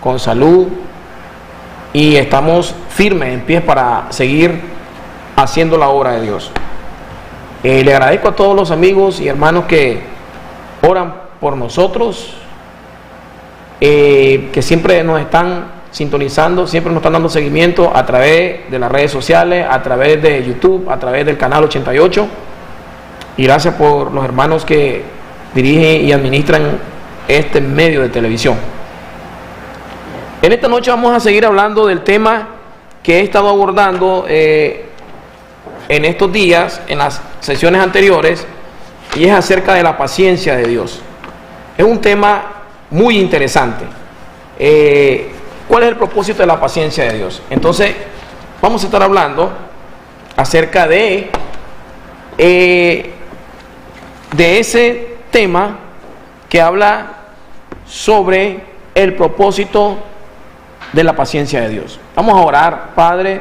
con salud y estamos firmes en pie para seguir haciendo la obra de Dios. Le agradezco a todos los amigos y hermanos que oran por nosotros, que siempre nos están sintonizando, siempre nos están dando seguimiento a través de las redes sociales, a través de YouTube, a través del canal 88. Y gracias por los hermanos que dirigen y administran este medio de televisión. En esta noche vamos a seguir hablando del tema que he estado abordando en estos días, en las sesiones anteriores, y es acerca de la paciencia de Dios. Es un tema muy interesante. ¿Cuál es el propósito de la paciencia de Dios? Entonces, vamos a estar hablando acerca de ese tema que habla sobre el propósito de la paciencia de Dios. Vamos a orar. Padre,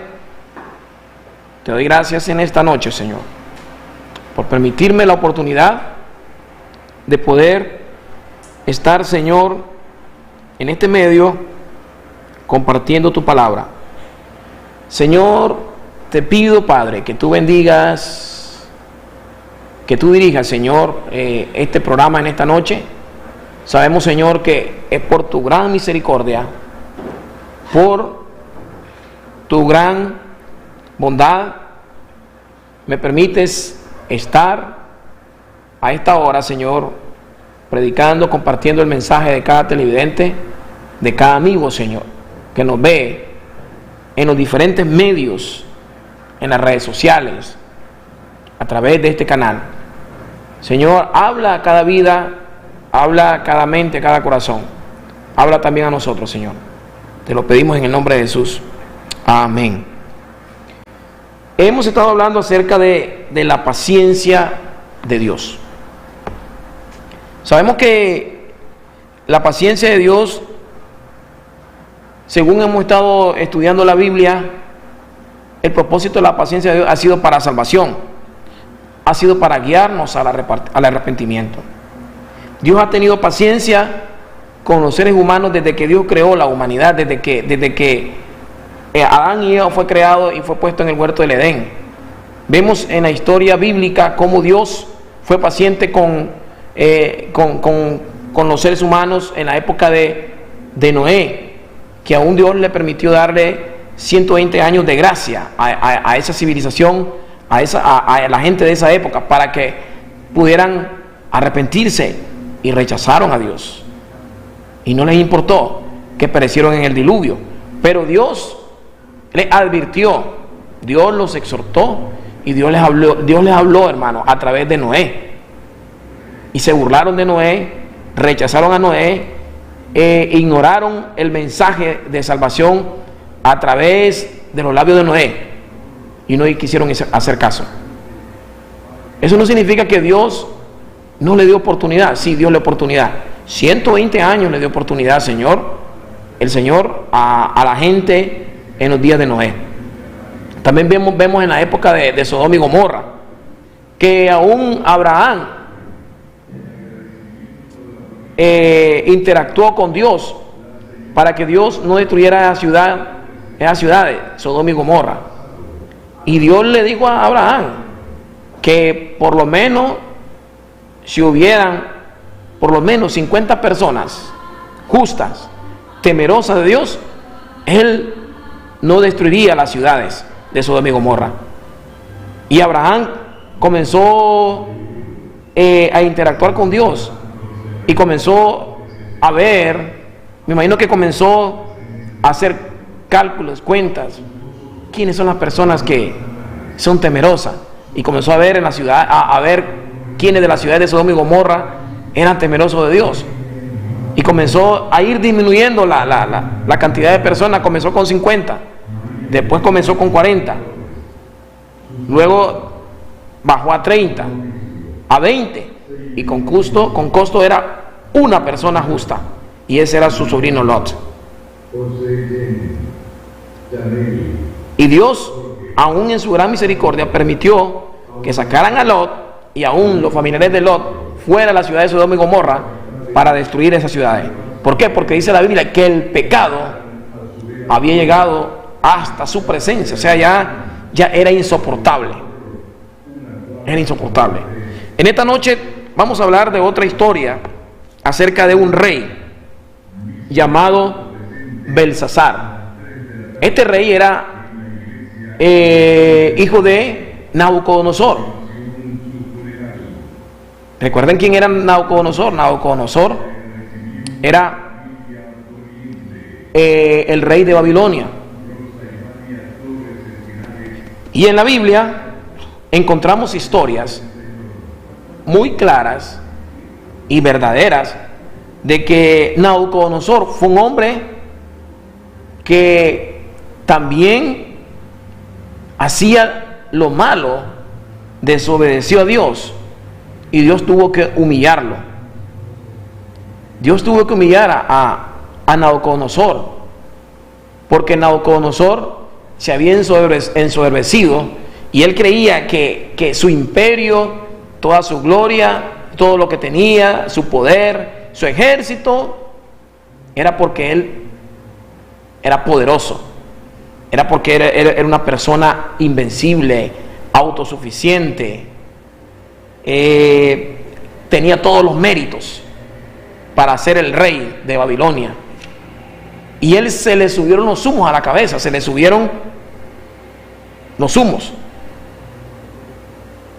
te doy gracias en esta noche, Señor, por permitirme la oportunidad de poder estar, Señor, en este medio compartiendo tu palabra. Señor, te pido, Padre, que tú bendigas, que tú dirijas, Señor, este programa en esta noche. Sabemos, Señor, que es por tu gran misericordia, por tu gran bondad, me permites estar a esta hora, Señor, predicando, compartiendo el mensaje de cada televidente, de cada amigo, Señor, que nos ve en los diferentes medios, en las redes sociales, a través de este canal. Señor, habla a cada vida, habla a cada mente, a cada corazón. Habla también a nosotros, Señor. Te lo pedimos en el nombre de Jesús. Amén. Hemos estado hablando acerca de la paciencia de Dios. Sabemos que la paciencia de Dios, según hemos estado estudiando la Biblia, el propósito de la paciencia de Dios ha sido para salvación, ha sido para guiarnos al arrepentimiento. Dios ha tenido paciencia con los seres humanos desde que Dios creó la humanidad, desde que Adán y Eva fue creado y fue puesto en el huerto del Edén. Vemos en la historia bíblica cómo Dios fue paciente con los seres humanos en la época de Noé, que aún Dios le permitió darle 120 años de gracia a esa civilización, a la gente de esa época, para que pudieran arrepentirse, y rechazaron a Dios y no les importó que perecieron en el diluvio. Pero Dios les advirtió, Dios los exhortó y Dios les habló, hermano, a través de Noé. Y se burlaron de Noé, rechazaron a Noé, ignoraron el mensaje de salvación a través de los labios de Noé y no quisieron hacer caso. Eso no significa que Dios no le dio oportunidad. Sí, Dios le dio oportunidad. 120 años le dio oportunidad, el Señor a la gente en los días de Noé. También vemos en la época de Sodoma y Gomorra, que aún Abraham interactuó con Dios para que Dios no destruyera esas ciudades, Sodoma y Gomorra. Y Dios le dijo a Abraham que por lo menos, si hubieran por lo menos 50 personas justas, temerosas de Dios, él no destruiría las ciudades de Sodoma y Gomorra. Y Abraham comenzó a interactuar con Dios y comenzó a ver, me imagino que comenzó a hacer cálculos, cuentas, quiénes son las personas que son temerosas, y comenzó a ver en la ciudad, a ver quiénes de la ciudad de Sodoma y Gomorra eran temerosos de Dios, y comenzó a ir disminuyendo la cantidad de personas. Comenzó con 50, después comenzó con 40, luego bajó a 30, a 20, y con costo era una persona justa, y ese era su sobrino Lot. Y Dios, aún en su gran misericordia, permitió que sacaran a Lot y aún los familiares de Lot fuera de la ciudad de Sodoma y Gomorra para destruir esas ciudades. ¿Por qué? Porque dice la Biblia que el pecado había llegado hasta su presencia, o sea, ya era insoportable. Era insoportable. En esta noche vamos a hablar de otra historia acerca de un rey llamado Belsasar. Este rey era hijo de Nabucodonosor. ¿Recuerden quién era Nabucodonosor? Nabucodonosor era el rey de Babilonia. Y en la Biblia encontramos historias muy claras y verdaderas de que Nabucodonosor fue un hombre que también hacía lo malo, desobedeció a Dios y Dios tuvo que humillarlo. Dios tuvo que humillar a Nabucodonosor, porque Nabucodonosor se había ensoberbecido y él creía que su imperio, toda su gloria, todo lo que tenía, su poder, su ejército, era porque él era poderoso, era porque era una persona invencible, autosuficiente, tenía todos los méritos para ser el rey de Babilonia. Y él se le subieron los humos a la cabeza, se le subieron los humos.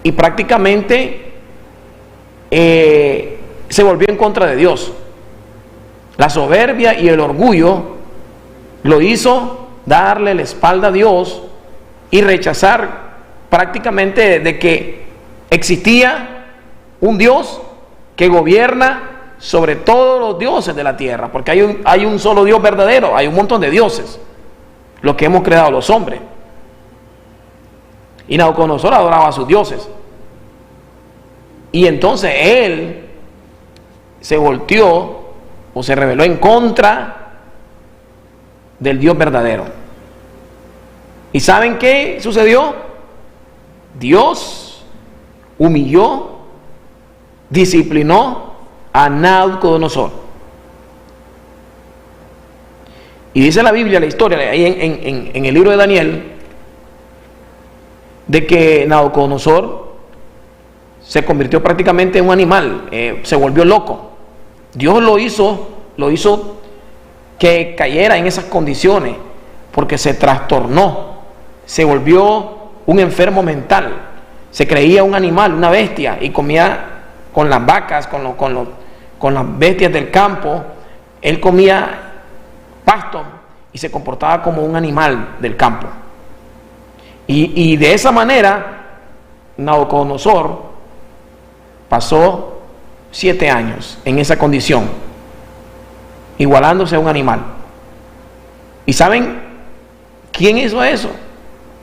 Y prácticamente se volvió en contra de Dios. La soberbia y el orgullo lo hizo darle la espalda a Dios y rechazar prácticamente de que existía un Dios que gobierna sobre todos los dioses de la tierra, porque hay un solo Dios verdadero, hay un montón de dioses, lo que hemos creado los hombres. Y Nabucodonosor adoraba a sus dioses. Y entonces él se volteó o se rebeló en contra del Dios verdadero. ¿Y saben qué sucedió? Dios humilló, disciplinó a Nabucodonosor. Y dice la Biblia, la historia, ahí en el libro de Daniel, de que Nabucodonosor se convirtió prácticamente en un animal, se volvió loco. Dios lo hizo que cayera en esas condiciones, porque se trastornó, se volvió un enfermo mental, se creía un animal, una bestia, y comía con las vacas, con las bestias del campo. Él comía pasto y se comportaba como un animal del campo. Y de esa manera Nabucodonosor pasó 7 años en esa condición, igualándose a un animal. ¿Y saben quién hizo eso?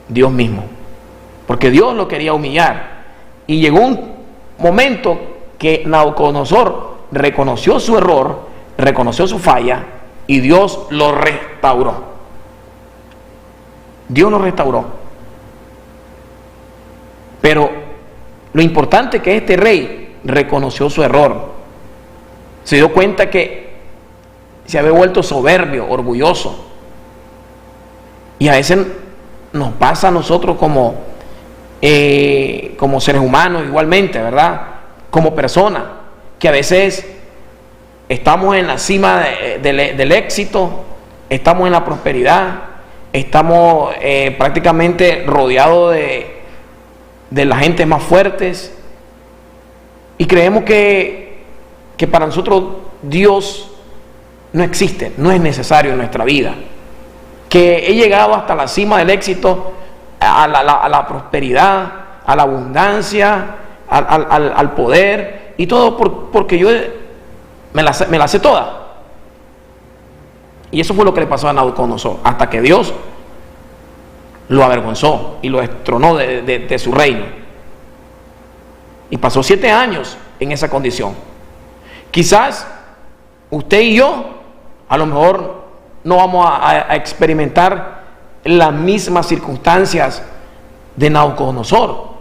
Dios mismo, porque Dios lo quería humillar. Y llegó un momento que Nabucodonosor reconoció su error, reconoció su falla, y Dios lo restauró. Dios lo restauró. Pero lo importante es que este rey reconoció su error, se dio cuenta que se había vuelto soberbio, orgulloso. Y a veces nos pasa a nosotros como seres humanos igualmente, ¿verdad? Como personas, que a veces estamos en la cima del éxito, estamos en la prosperidad, estamos prácticamente rodeados de la gente más fuertes, y creemos que para nosotros Dios no existe, no es necesario en nuestra vida, que he llegado hasta la cima del éxito, a la prosperidad, a la abundancia, al poder, y todo porque yo me la sé toda. Y eso fue lo que le pasó a Nabucodonosor, hasta que Dios lo avergonzó y lo destronó de su reino. Y pasó 7 años en esa condición. Quizás usted y yo a lo mejor no vamos a experimentar las mismas circunstancias de Nabucodonosor,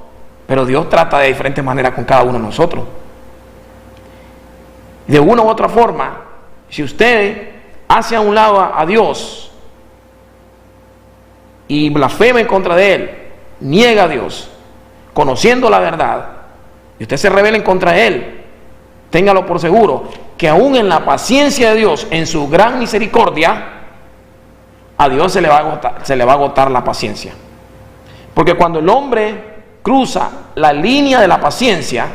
pero Dios trata de diferentes maneras con cada uno de nosotros. De una u otra forma, Si usted hace a un lado a Dios y blasfema en contra de Él, niega a Dios, conociendo la verdad, y usted se rebela en contra de Él, téngalo por seguro que aún en la paciencia de Dios, en su gran misericordia, a Dios se le va a agotar la paciencia. Porque cuando el hombre cruza la línea de la paciencia,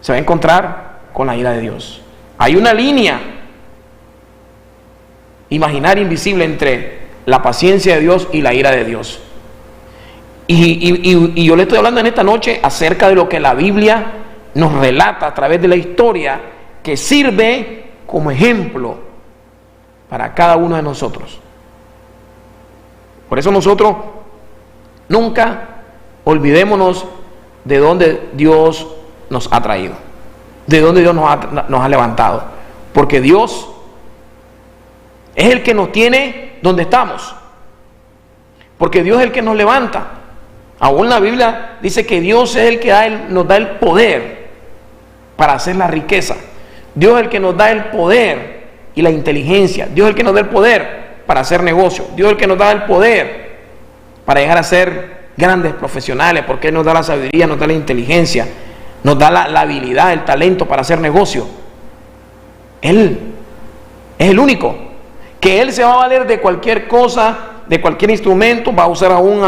se va a encontrar con la ira de Dios. Hay una línea imaginaria, invisible, entre la paciencia de Dios y la ira de Dios. Y yo le estoy hablando en esta noche acerca de lo que la Biblia nos relata a través de la historia, que sirve como ejemplo para cada uno de nosotros. Por eso nosotros nunca olvidémonos de dónde Dios nos ha traído, de dónde Dios nos ha levantado, porque Dios es el que nos tiene donde estamos, porque Dios es el que nos levanta. Aún la Biblia dice que Dios es el que nos da el poder para hacer la riqueza. Dios es el que nos da el poder y la inteligencia. Dios es el que nos da el poder para hacer negocio. Dios es el que nos da el poder para llegar a ser grandes profesionales, porque Él nos da la sabiduría, nos da la inteligencia, nos da la habilidad, el talento para hacer negocio. Él es el único, que Él se va a valer de cualquier cosa, de cualquier instrumento. Va a usar aún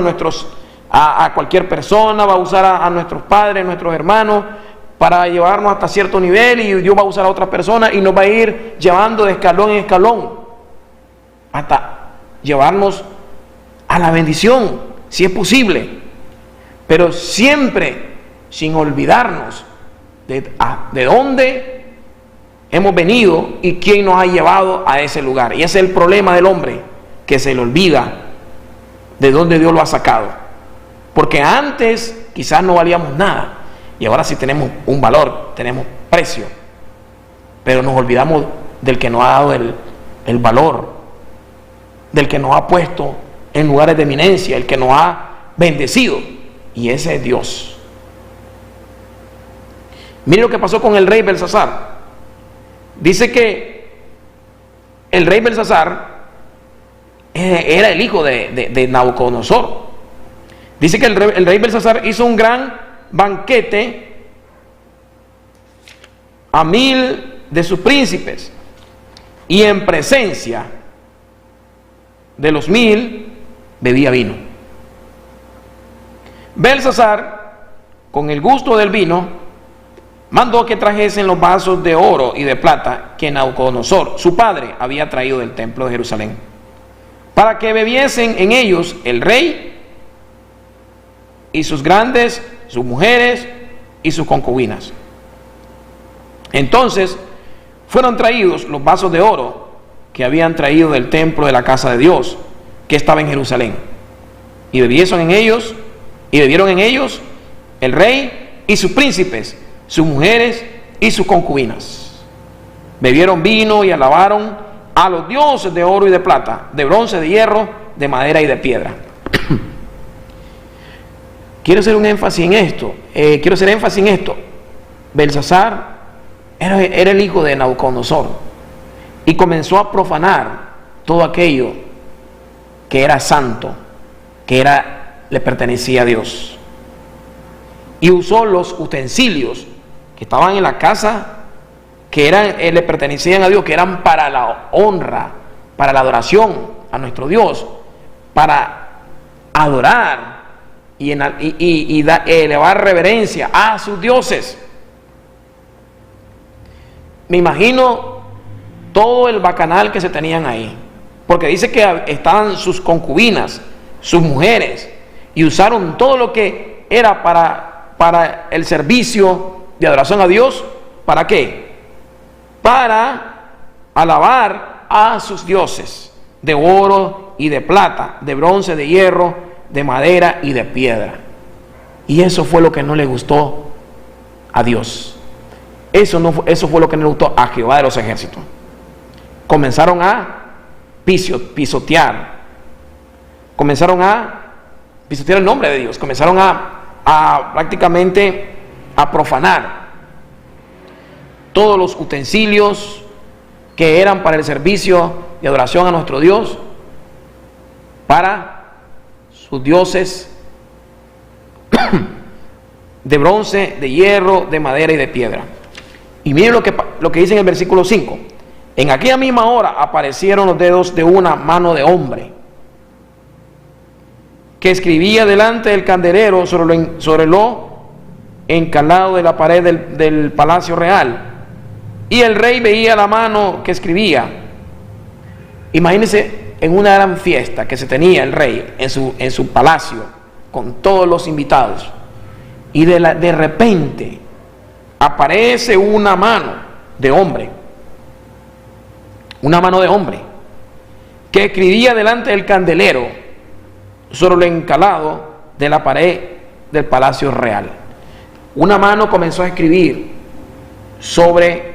a cualquier persona, va a usar a nuestros padres, nuestros hermanos, para llevarnos hasta cierto nivel, y Dios va a usar a otras personas y nos va a ir llevando de escalón en escalón hasta llevarnos a la bendición, si es posible, pero siempre sin olvidarnos de dónde hemos venido y quién nos ha llevado a ese lugar. Y ese es el problema del hombre, que se le olvida de dónde Dios lo ha sacado, porque antes quizás no valíamos nada y ahora sí tenemos un valor, tenemos precio, pero nos olvidamos del que nos ha dado el valor, del que nos ha puesto en lugares de eminencia, el que nos ha bendecido, y ese es Dios. Mire lo que pasó con el rey Belsasar. Dice que el rey Belsasar era el hijo de Nabucodonosor. Dice que el rey Belsasar hizo un gran banquete a 1000 de sus príncipes, y en presencia de los 1000 bebía vino. Belsasar, con el gusto del vino, mandó que trajesen los vasos de oro y de plata que Nabucodonosor, su padre, había traído del templo de Jerusalén, para que bebiesen en ellos el rey y sus grandes, sus mujeres y sus concubinas. Entonces fueron traídos los vasos de oro que habían traído del templo de la casa de Dios, que estaba en Jerusalén, y bebieron en ellos el rey y sus príncipes, sus mujeres y sus concubinas. Bebieron vino y alabaron a los dioses de oro y de plata, de bronce, de hierro, de madera y de piedra. Quiero hacer énfasis en esto. Belsasar era el hijo de Nabucodonosor, y comenzó a profanar todo aquello que era santo, le pertenecía a Dios, y usó los utensilios que estaban en la casa, que le pertenecían a Dios, que eran para la honra, para la adoración a nuestro Dios, para adorar y elevar reverencia a sus dioses. Me imagino todo el bacanal que se tenían ahí, porque dice que estaban sus concubinas, sus mujeres, y usaron todo lo que era para el servicio de adoración a Dios. ¿Para qué? Para alabar a sus dioses de oro y de plata, de bronce, de hierro, de madera y de piedra. Y eso fue lo que no le gustó a Dios. Eso fue lo que no le gustó a Jehová de los ejércitos. Comenzaron a pisotear el nombre de Dios, comenzaron a prácticamente a profanar todos los utensilios que eran para el servicio de adoración a nuestro Dios, para sus dioses de bronce, de hierro, de madera y de piedra. Y miren lo que dice en el versículo 5. En aquella misma hora aparecieron los dedos de una mano de hombre que escribía delante del candelero sobre lo encalado de la pared del palacio real. Y el rey veía la mano que escribía. Imagínense en una gran fiesta que se tenía el rey en su palacio con todos los invitados, y de repente aparece una mano de hombre, que escribía delante del candelero sobre lo encalado de la pared del palacio real. Una mano comenzó a escribir sobre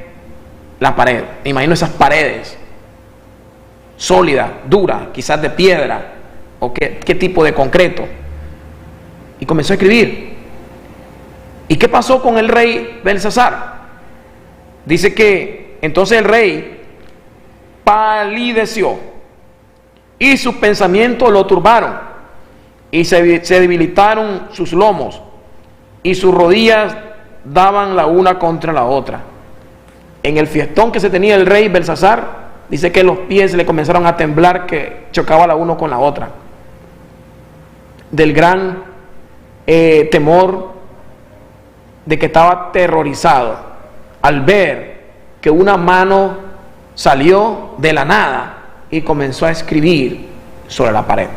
la pared. Me imagino esas paredes sólidas, duras, quizás de piedra o qué tipo de concreto, y comenzó a escribir. ¿Y qué pasó con el rey Belsasar? Dice que entonces el rey palideció y sus pensamientos lo turbaron, y se debilitaron sus lomos, y sus rodillas daban la una contra la otra. En el fiestón que se tenía el rey Belsasar, dice que los pies le comenzaron a temblar, que chocaba la uno con la otra, del gran temor, de que estaba aterrorizado al ver que una mano salió de la nada y comenzó a escribir sobre la pared.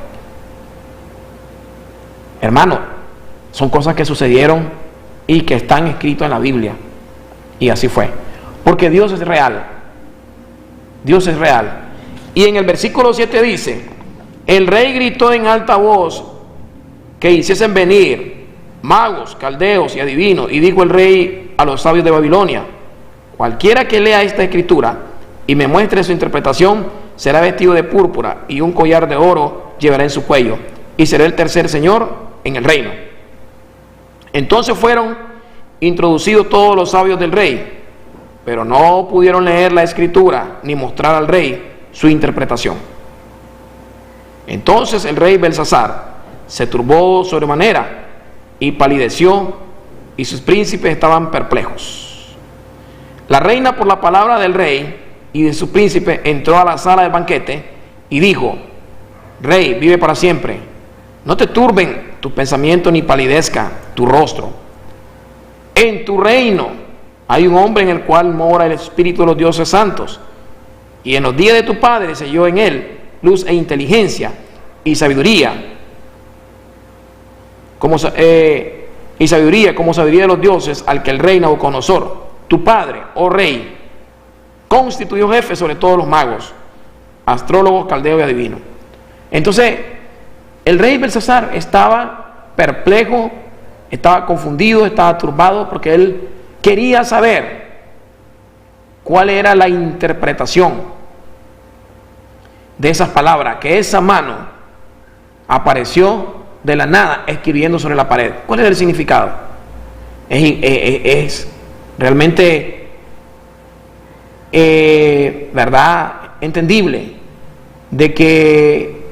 Hermano, son cosas que sucedieron y que están escritas en la Biblia, y así fue, porque Dios es real. Dios es real. Y en el versículo 7 dice: el rey gritó en alta voz que hiciesen venir magos, caldeos y adivinos, y dijo el rey a los sabios de Babilonia: cualquiera que lea esta escritura y me muestre su interpretación será vestido de púrpura, y un collar de oro llevará en su cuello, y será el tercer señor en el reino. Entonces fueron introducidos todos los sabios del rey, pero no pudieron leer la escritura ni mostrar al rey su interpretación. Entonces el rey Belsasar se turbó sobremanera y palideció, y sus príncipes estaban perplejos. La reina, por la palabra del rey y de su príncipe, entró a la sala del banquete y dijo: Rey, vive para siempre. No te turben tus pensamientos ni palidezca tu rostro. En tu reino hay un hombre en el cual mora el espíritu de los dioses santos, y en los días de tu padre se halló en él luz e inteligencia y sabiduría, como sabiduría de los dioses, al que el rey Nabucodonosor, tu padre, oh rey, constituyó jefe sobre todos los magos, astrólogos, caldeos y adivinos. Entonces el rey Belsasar estaba perplejo, estaba confundido, estaba turbado, porque él quería saber cuál era la interpretación de esas palabras, que esa mano apareció de la nada escribiendo sobre la pared. ¿Cuál es el significado? Es realmente verdad, entendible, de que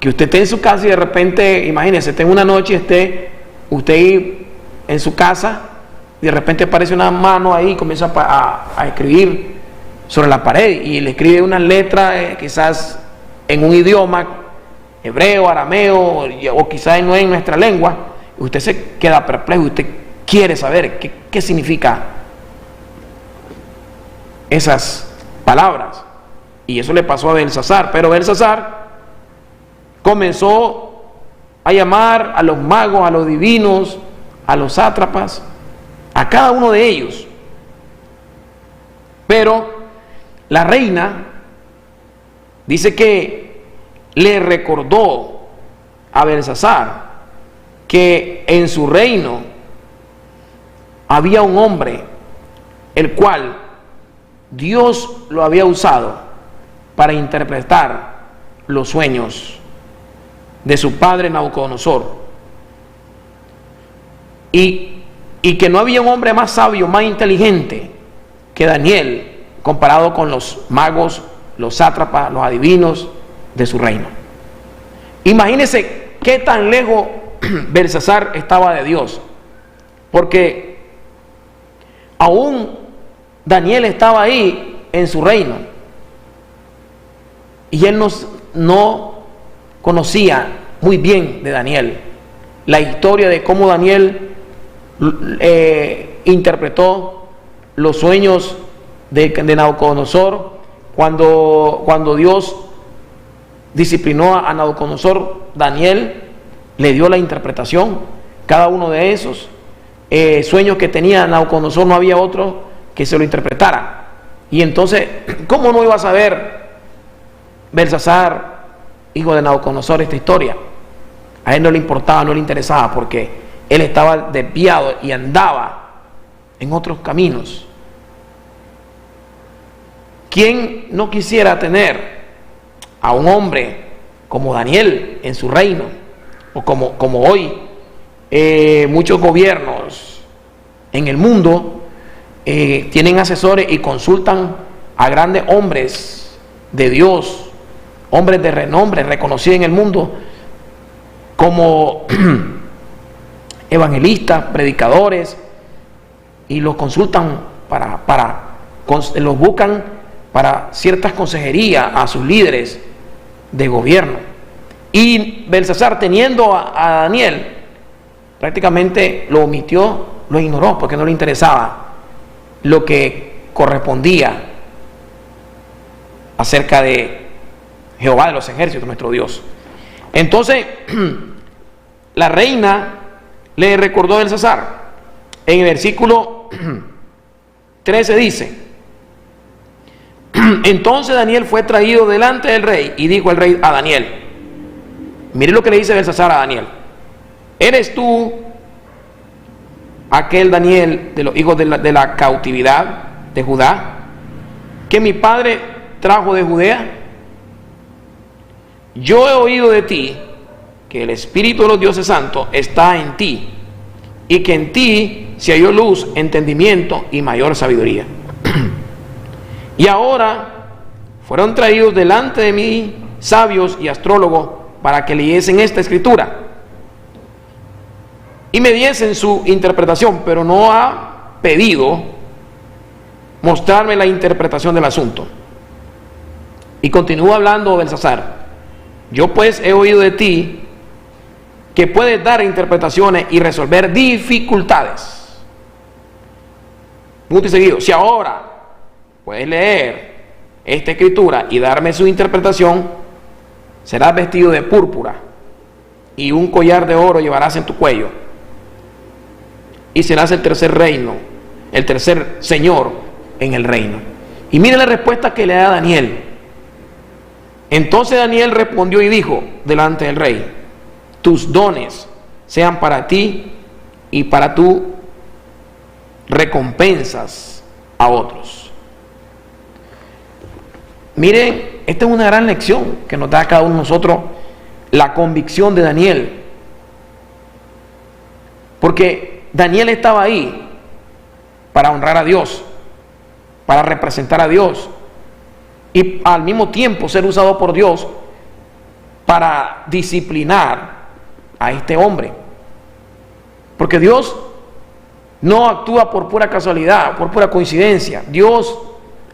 usted esté en su casa y de repente, imagínese, esté en una noche, esté usted en su casa y de repente aparece una mano ahí y comienza a escribir sobre la pared, y le escribe unas letras quizás en un idioma hebreo, arameo, o quizás no en nuestra lengua. Usted se queda perplejo, usted quiere saber qué significa esas palabras, y eso le pasó a Belsasar. Pero Belsasar comenzó a llamar a los magos, a los divinos, a los sátrapas, a cada uno de ellos. Pero la reina dice que le recordó a Belsasar que en su reino había un hombre el cual Dios lo había usado para interpretar los sueños de su padre Nabucodonosor, y que no había un hombre más sabio, más inteligente que Daniel, comparado con los magos, los sátrapas, los adivinos de su reino. Imagínense qué tan lejos Belsasar estaba de Dios, porque aún Daniel estaba ahí en su reino y él no conocía muy bien de Daniel la historia de cómo Daniel interpretó los sueños de Nabucodonosor cuando Dios disciplinó a Nabucodonosor. Daniel le dio la interpretación, cada uno de esos sueños que tenía Nabucodonosor, no había otro que se lo interpretara. Y entonces, ¿cómo no iba a saber Belsasar, hijo de Nabucodonosor, esta historia? A él no le importaba, no le interesaba, porque él estaba desviado y andaba en otros caminos. ¿Quién no quisiera tener a un hombre como Daniel en su reino? O como hoy muchos gobiernos en el mundo tienen asesores y consultan a grandes hombres de Dios, hombres de renombre reconocidos en el mundo como evangelistas, predicadores, y los consultan los buscan para ciertas consejerías a sus líderes de gobierno. Y Belsasar, teniendo a Daniel, prácticamente lo omitió, lo ignoró, porque no le interesaba lo que correspondía acerca de Jehová de los ejércitos, nuestro Dios. Entonces la reina le recordó a Belsasar. En el versículo 13 dice: entonces Daniel fue traído delante del rey, y dijo el rey a Daniel, mire lo que le dice Belsasar a Daniel: ¿eres tú aquel Daniel de los hijos de la cautividad de Judá, que mi padre trajo de Judea? Yo he oído de ti que el Espíritu de los dioses santos está en ti, y que en ti se halló luz, entendimiento y mayor sabiduría. Y ahora fueron traídos delante de mí sabios y astrólogos para que leyesen esta escritura y me diesen su interpretación, pero no ha pedido mostrarme la interpretación del asunto. Y continúa hablando Belsasar: yo pues he oído de ti que puedes dar interpretaciones y resolver dificultades. Punto y seguido. Si ahora puedes leer esta escritura y darme su interpretación, serás vestido de púrpura y un collar de oro llevarás en tu cuello, y serás el tercer reino, el tercer señor en el reino. Y mire la respuesta que le da Daniel. Entonces Daniel respondió y dijo delante del rey: tus dones sean para ti y para tu recompensas a otros. Miren, esta es una gran lección que nos da a cada uno de nosotros la convicción de Daniel, porque Daniel estaba ahí para honrar a Dios, para representar a Dios, y al mismo tiempo ser usado por Dios para disciplinar a este hombre, porque Dios no actúa por pura casualidad, por pura coincidencia. Dios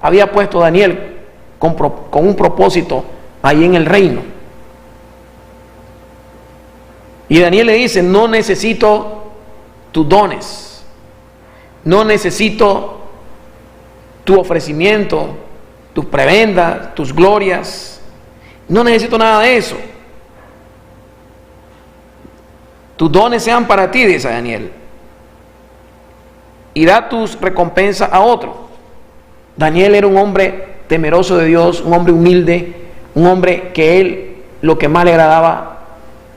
había puesto a Daniel con un propósito ahí en el reino, y Daniel le dice: no necesito tus dones, no necesito tu ofrecimiento, tus prebendas, tus glorias, no necesito nada de eso. Tus dones sean para ti, dice Daniel, y da tus recompensas a otro. Daniel era un hombre temeroso de Dios, un hombre humilde, un hombre que él lo que más le agradaba,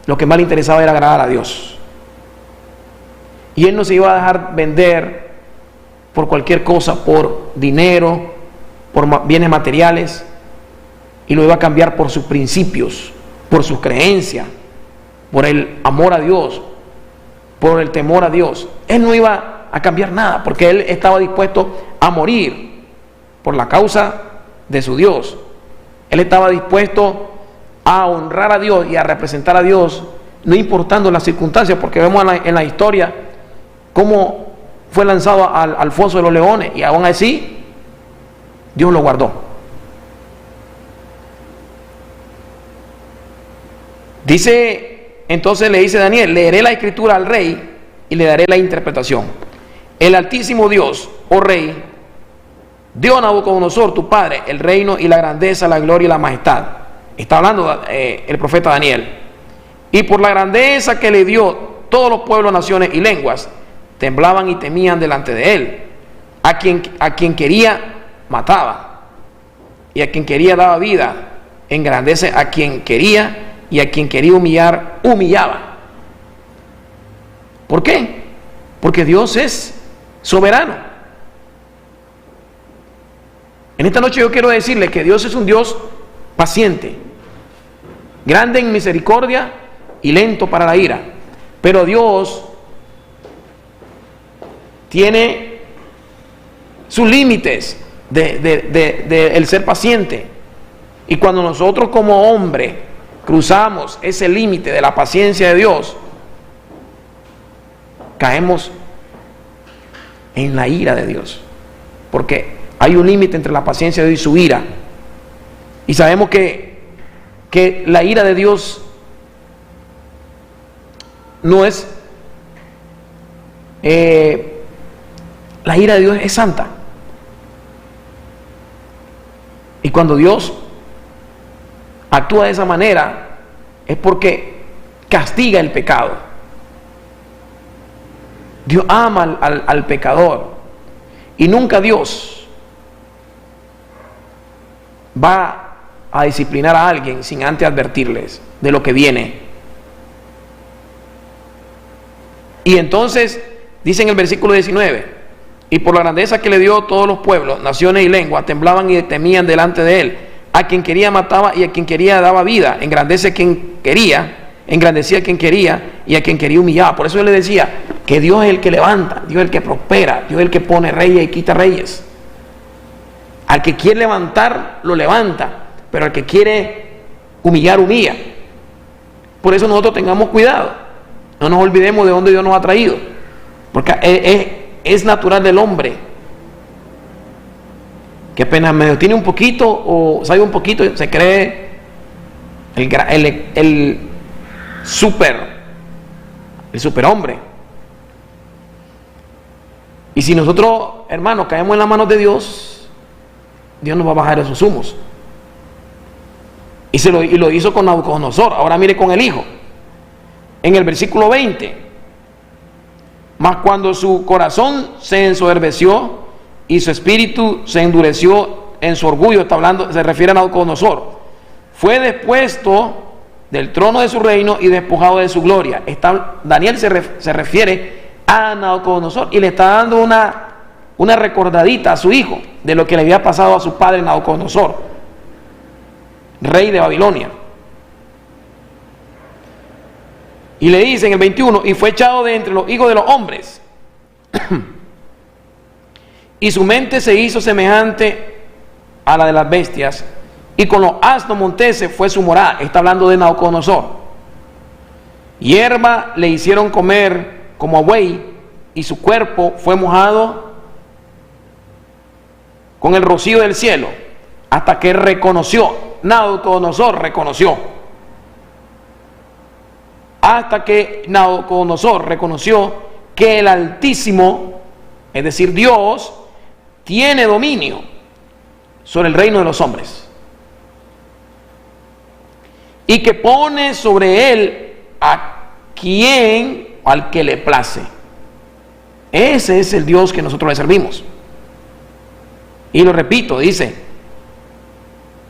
lo que más le interesaba era agradar a Dios. Y él no se iba a dejar vender por cualquier cosa, por dinero, por bienes materiales, y lo iba a cambiar por sus principios, por sus creencias, por el amor a Dios, por el temor a Dios. Él no iba a cambiar nada, porque él estaba dispuesto a morir por la causa de su Dios. Él estaba dispuesto a honrar a Dios y a representar a Dios, no importando las circunstancias, porque vemos en la historia cómo fue lanzado al foso de los leones y aún así Dios lo guardó. Dice, entonces le dice Daniel: leeré la escritura al rey y le daré la interpretación. El Altísimo Dios, oh rey, dio a Nabucodonosor, tu padre, el reino y la grandeza, la gloria y la majestad. Está hablando el profeta Daniel. Y por la grandeza que le dio, todos los pueblos, naciones y lenguas temblaban y temían delante de él. A quien quería mataba, y a quien quería daba vida. Engrandece a quien quería, y a quien quería humillar, humillaba. ¿Por qué? Porque Dios es soberano. En esta noche yo quiero decirle que Dios es un Dios paciente, grande en misericordia y lento para la ira. Pero Dios tiene sus límites de el ser paciente. Y cuando nosotros como hombre cruzamos ese límite de la paciencia de Dios, caemos en la ira de Dios, porque hay un límite entre la paciencia de Dios y su ira. Y sabemos que la ira de Dios no es la ira de Dios es santa. Y cuando Dios actúa de esa manera es porque castiga el pecado. Dios ama al pecador, y nunca Dios va a disciplinar a alguien sin antes advertirles de lo que viene. Y entonces dice en el versículo 19: y por la grandeza que le dio, todos los pueblos, naciones y lenguas temblaban y temían delante de él. A quien quería mataba, y a quien quería daba vida. Engrandecía a quien quería, y a quien quería humillaba. Por eso yo le decía que Dios es el que levanta, Dios es el que prospera, Dios es el que pone reyes y quita reyes. Al que quiere levantar, lo levanta, pero al que quiere humillar, humilla. Por eso nosotros tengamos cuidado, no nos olvidemos de dónde Dios nos ha traído, porque es natural del hombre que apenas medio tiene un poquito o sabe un poquito, se cree el superhombre. Y si nosotros, hermanos, caemos en las manos de Dios, Dios nos va a bajar esos humos. Y lo hizo con Nabucodonosor. Ahora mire con el hijo. En el versículo 20: mas cuando su corazón se ensoberbeció y su espíritu se endureció en su orgullo, está hablando, se refiere a Nabucodonosor, fue depuesto del trono de su reino y despojado de su gloria. Daniel se refiere a Nabucodonosor y le está dando una recordadita a su hijo de lo que le había pasado a su padre Nabucodonosor, rey de Babilonia. Y le dice en el 21: y fue echado de entre los hijos de los hombres y su mente se hizo semejante a la de las bestias, y con los asnos monteses fue su morada. Está hablando de Nabucodonosor. Hierba le hicieron comer como a buey, y su cuerpo fue mojado con el rocío del cielo, hasta que Nabucodonosor reconoció que el Altísimo, es decir, Dios, tiene dominio sobre el reino de los hombres, y que pone sobre él al que le place. Ese es el Dios que nosotros le servimos. Y lo repito, dice: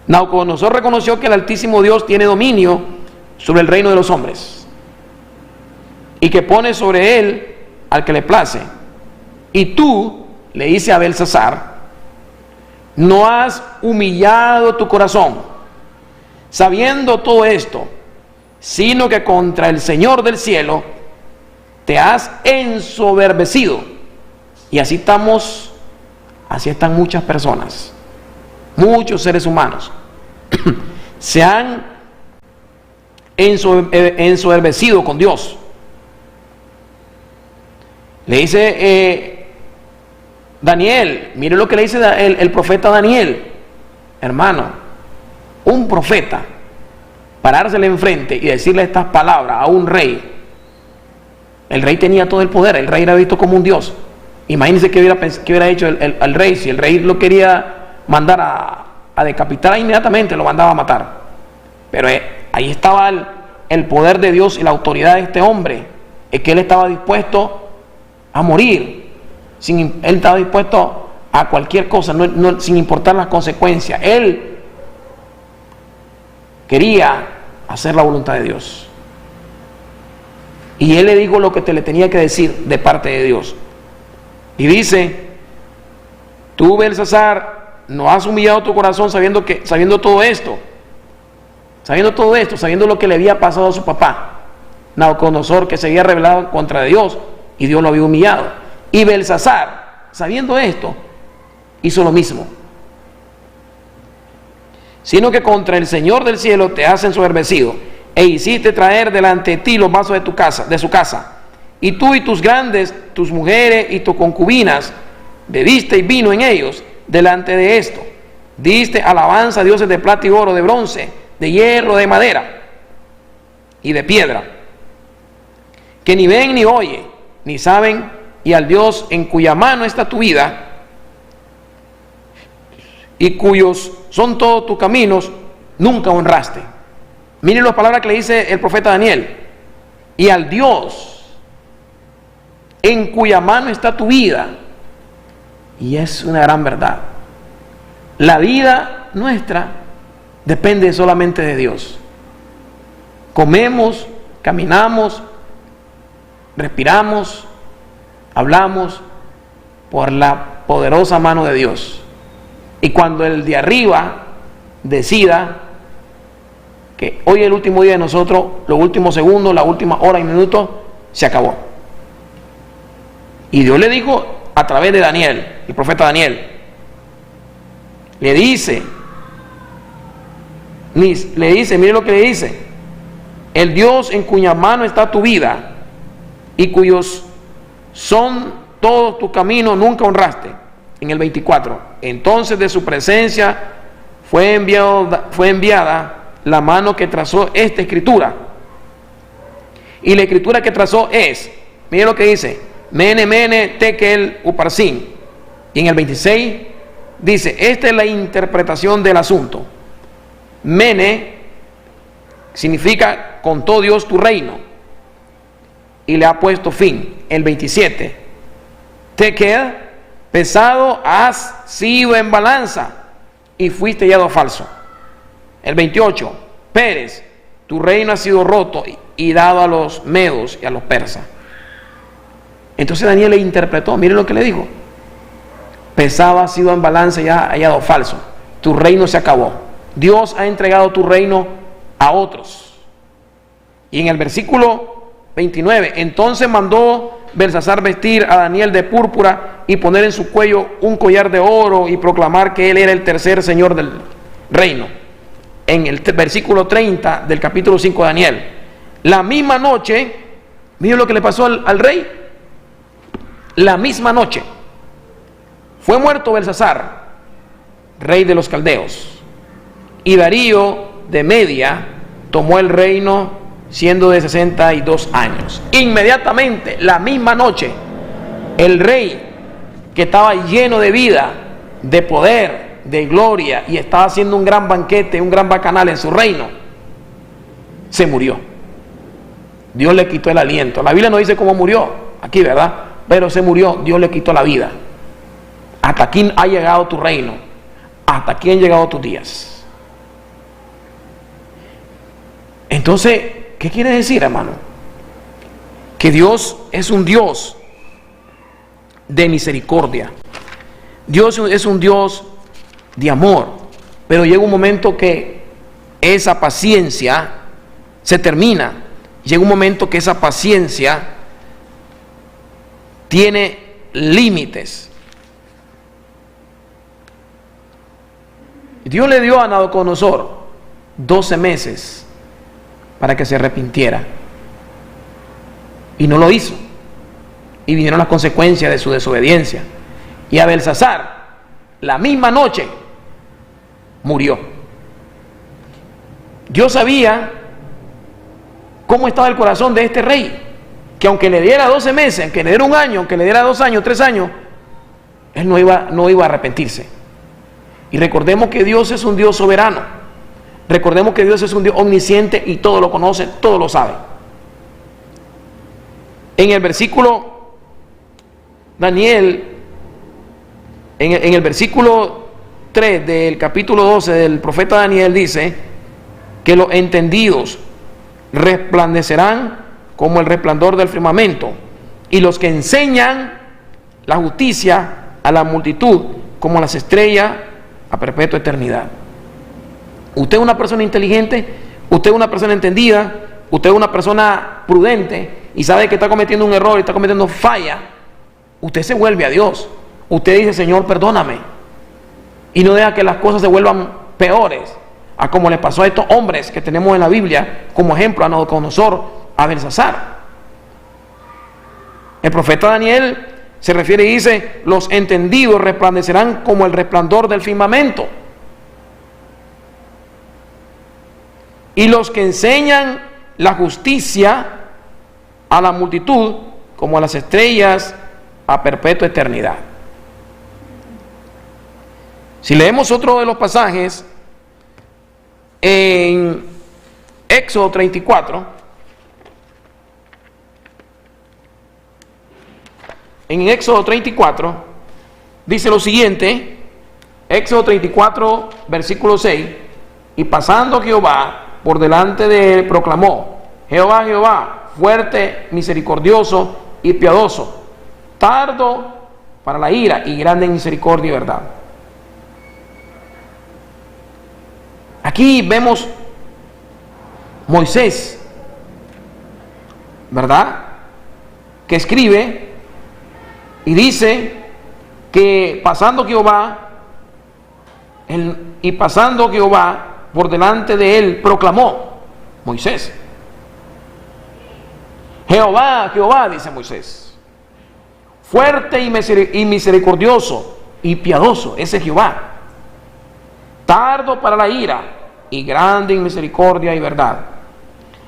Nabucodonosor reconoció que el Altísimo Dios tiene dominio sobre el reino de los hombres, y que pone sobre él al que le place. Y tú, le dice a Belsasar, no has humillado tu corazón sabiendo todo esto, sino que contra el Señor del cielo te has ensoberbecido. Y así están muchas personas muchos seres humanos se han ensoberbecido con Dios. Le dice Daniel, mire lo que le dice el profeta Daniel. Hermano, un profeta parársele enfrente y decirle estas palabras a un rey. El rey tenía todo el poder, el rey era visto como un dios. Imagínense qué hubiera hecho el rey. Si el rey lo quería mandar a decapitar, inmediatamente lo mandaba a matar. Pero ahí estaba el poder de Dios y la autoridad de este hombre. Es que él estaba dispuesto a morir. Él estaba dispuesto a cualquier cosa, sin importar las consecuencias. Él quería hacer la voluntad de Dios. Y él le dijo lo que le tenía que decir de parte de Dios. Y dice: tú, Belsasar, no has humillado tu corazón sabiendo todo esto, sabiendo lo que le había pasado a su papá Nabucodonosor, que se había rebelado contra Dios y Dios lo había humillado. Y Belsasar, sabiendo esto, hizo lo mismo, sino que contra el Señor del cielo te has ensoberbecido e hiciste traer delante de ti los vasos de su casa, y tú y tus grandes, tus mujeres y tus concubinas, bebisteis vino en ellos delante de esto. Diste alabanza a dioses de plata y oro, de bronce, de hierro, de madera y de piedra, que ni ven ni oyen, ni saben, y al Dios en cuya mano está tu vida, y cuyos son todos tus caminos, nunca honraste. Miren las palabras que le dice el profeta Daniel: y al Dios en cuya mano está tu vida. Y es una gran verdad. La vida nuestra depende solamente de Dios. Comemos, caminamos, respiramos, hablamos por la poderosa mano de Dios. Y cuando el de arriba decida que hoy es el último día de nosotros, los últimos segundos, la última hora y minutos, se acabó. Y Dios le dijo a través de Daniel, el profeta Daniel, le dice, mire lo que le dice: el Dios en cuya mano está tu vida y cuyos son todos tus caminos, nunca honraste. En el 24, entonces de su presencia fue enviada la mano que trazó esta escritura. Y la escritura que trazó es, mire lo que dice: Mene, Mene, Tekel, Uparsin. Y en el 26 dice: esta es la interpretación del asunto. Mene significa contó Dios tu reino y le ha puesto fin. El 27, Tekel, pesado has sido en balanza y fuiste hallado falso. El 28, Pérez, tu reino ha sido roto y dado a los medos y a los persas. Entonces Daniel le interpretó, miren lo que le dijo: pesado ha sido en balanza y ha hallado falso. Tu reino se acabó. Dios ha entregado tu reino a otros. Y en el versículo 29, entonces mandó Belsasar vestir a Daniel de púrpura y poner en su cuello un collar de oro y proclamar que él era el tercer señor del reino. En el versículo 30 del capítulo 5 de Daniel, la misma noche, miren lo que le pasó al rey. La misma noche fue muerto Belsasar, rey de los caldeos, y Darío de Media tomó el reino siendo de 62 años. Inmediatamente, la misma noche, el rey, que estaba lleno de vida, de poder, de gloria, y estaba haciendo un gran banquete, un gran bacanal en su reino, se murió. Dios le quitó el aliento. La Biblia no dice cómo murió aquí, ¿verdad? Pero se murió, Dios le quitó la vida. Hasta aquí ha llegado tu reino, hasta aquí han llegado tus días. Entonces, ¿qué quiere decir, hermano? Que Dios es un Dios de misericordia. Dios es un Dios de amor, pero llega un momento que esa paciencia se termina. Llega un momento que esa paciencia tiene límites. Dios le dio a Nabucodonosor 12 meses para que se arrepintiera. Y no lo hizo. Y vinieron las consecuencias de su desobediencia. Y a Belsasar, la misma noche, murió. Dios sabía cómo estaba el corazón de este rey, que aunque le diera 12 meses, aunque le diera un año, aunque le diera 2 años, 3 años, él no iba a arrepentirse. Y recordemos que Dios es un Dios soberano. Recordemos que Dios es un Dios omnisciente y todo lo conoce, todo lo sabe. En el versículo Daniel, en el versículo 3 del capítulo 12 del profeta Daniel dice que los entendidos resplandecerán como el resplandor del firmamento, y los que enseñan la justicia a la multitud como las estrellas a perpetua eternidad. Usted es una persona inteligente, usted es una persona entendida, usted es una persona prudente y sabe que está cometiendo un error y está cometiendo falla. Usted se vuelve a Dios. Usted dice: Señor, perdóname, y no deja que las cosas se vuelvan peores, a como le pasó a estos hombres que tenemos en la Biblia como ejemplo, a Nabucodonosor, a Belsasar. El profeta Daniel se refiere y dice: los entendidos resplandecerán como el resplandor del firmamento, y los que enseñan la justicia a la multitud como a las estrellas a perpetua eternidad. Si leemos otro de los pasajes en Éxodo 34, en Éxodo 34 dice lo siguiente, Éxodo 34 versículo 6: y pasando Jehová por delante de él, proclamó: Jehová, Jehová, fuerte, misericordioso y piadoso, tardo para la ira y grande en misericordia y verdad. Aquí vemos Moisés, ¿verdad?, que escribe y dice que pasando Jehová por delante de él, proclamó Moisés. Jehová, Jehová, dice Moisés, fuerte y misericordioso y piadoso, ese Jehová, tardo para la ira y grande en misericordia y verdad,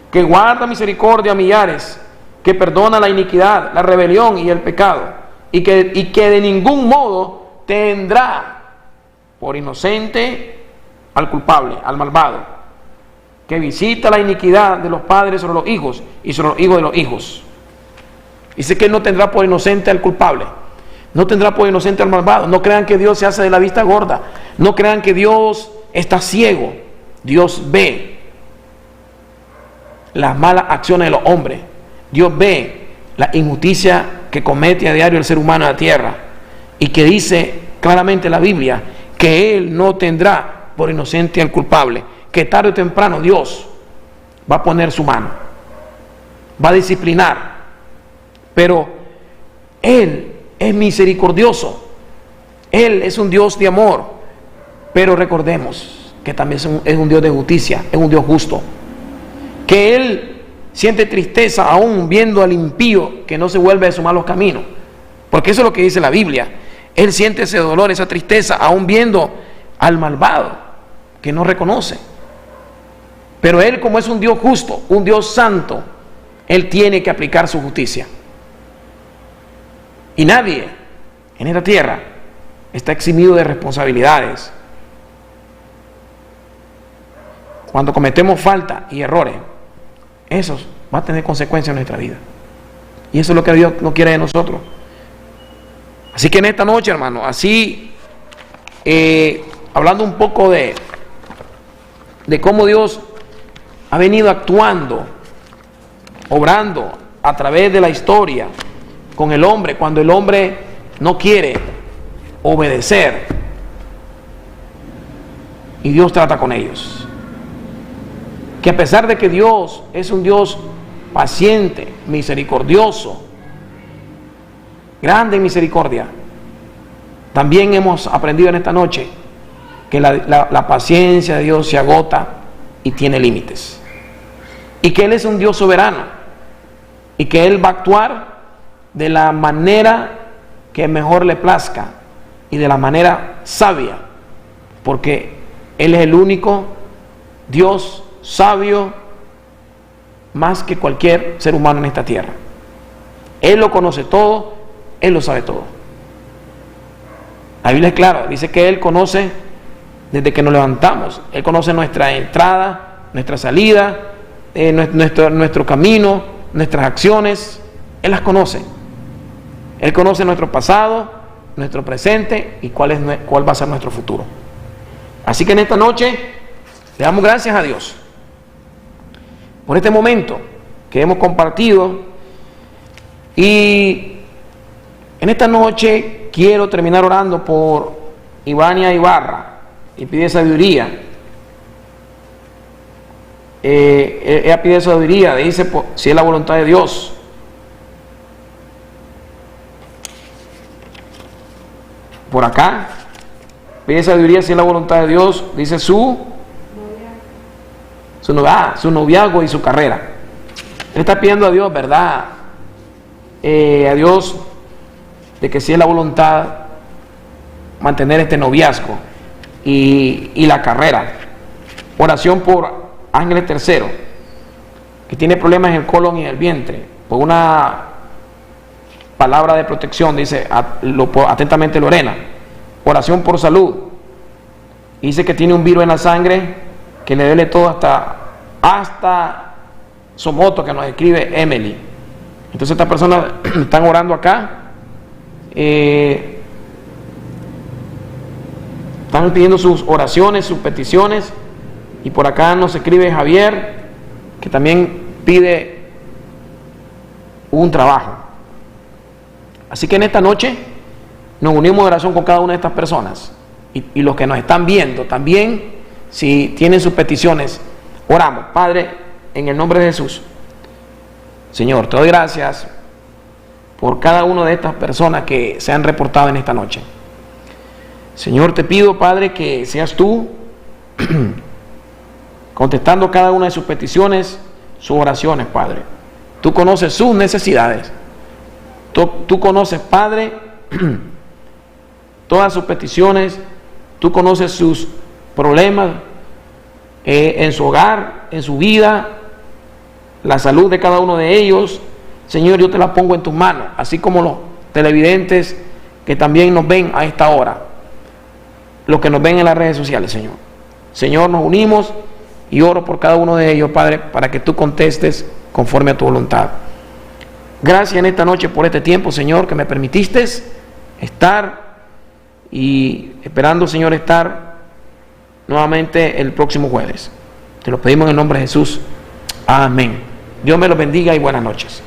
que guarda misericordia a millares, que perdona la iniquidad, la rebelión y el pecado, y que de ningún modo tendrá por inocente al culpable, al malvado, que visita la iniquidad de los padres sobre los hijos y sobre los hijos de los hijos. Dice que no tendrá por inocente al culpable, no tendrá por inocente al malvado. No crean que Dios se hace de la vista gorda, no crean que Dios está ciego. Dios ve las malas acciones de los hombres, Dios ve la injusticia que comete a diario el ser humano en la tierra, y que dice claramente la Biblia que Él no tendrá por inocente al culpable, que tarde o temprano Dios va a poner su mano, va a disciplinar, pero Él es misericordioso, Él es un Dios de amor, pero recordemos que también es un Dios de justicia, es un Dios justo, que Él siente tristeza aún viendo al impío que no se vuelve de sus malos caminos, porque eso es lo que dice la Biblia. Él siente ese dolor, esa tristeza aún viendo al malvado que no reconoce, pero Él, como es un Dios justo, un Dios santo, Él tiene que aplicar su justicia, y nadie en esta tierra está eximido de responsabilidades. Cuando cometemos falta y errores, eso va a tener consecuencias en nuestra vida, y eso es lo que Dios no quiere de nosotros. Así que en esta noche, hermano, así hablando un poco de cómo Dios ha venido actuando, obrando a través de la historia con el hombre, cuando el hombre no quiere obedecer, y Dios trata con ellos. Que a pesar de que Dios es un Dios paciente, misericordioso, grande en misericordia, también hemos aprendido en esta noche que la paciencia de Dios se agota y tiene límites. Y que Él es un Dios soberano. Y que Él va a actuar de la manera que mejor le plazca y de la manera sabia. Porque Él es el único Dios sabio más que cualquier ser humano en esta tierra. Él lo conoce todo, Él lo sabe todo. La Biblia es clara, dice que Él conoce desde que nos levantamos. Él conoce nuestra entrada, nuestra salida, nuestro camino, nuestras acciones. Él las conoce. Él conoce nuestro pasado, nuestro presente y cuál va a ser nuestro futuro. Así que en esta noche le damos gracias a Dios por este momento que hemos compartido. Y en esta noche quiero terminar orando por Ivania Ibarra y pide sabiduría. Ella pide sabiduría, dice si es la voluntad de Dios. Por acá pide sabiduría si es la voluntad de Dios, dice su noviazgo y su carrera. Él está pidiendo a Dios, ¿verdad? A Dios de que si es la voluntad mantener este noviazgo y la carrera. Oración por Ángeles III, que tiene problemas en el colon y en el vientre, por una palabra de protección, dice atentamente Lorena. Oración por salud, dice que tiene un virus en la sangre que le duele todo hasta Somoto, que nos escribe Emily. Entonces estas personas están orando acá, están pidiendo sus oraciones, sus peticiones. Y por acá nos escribe Javier, que también pide un trabajo. Así que en esta noche nos unimos en oración con cada una de estas personas. Y los que nos están viendo también, si tienen sus peticiones, oramos. Padre, en el nombre de Jesús, Señor, te doy gracias por cada una de estas personas que se han reportado en esta noche. Señor, te pido, Padre, que seas tú contestando cada una de sus peticiones, sus oraciones, Padre. Tú conoces sus necesidades. Tú conoces, Padre, todas sus peticiones. Tú conoces sus problemas en su hogar, en su vida, la salud de cada uno de ellos. Señor, yo te la pongo en tus manos, así como los televidentes que también nos ven a esta hora, los que nos ven en las redes sociales, Señor. Señor, nos unimos y oro por cada uno de ellos, Padre, para que tú contestes conforme a tu voluntad. Gracias en esta noche por este tiempo, Señor, que me permitiste estar y esperando, Señor, estar nuevamente el próximo jueves. Te lo pedimos en el nombre de Jesús. Amén. Dios me los bendiga y buenas noches.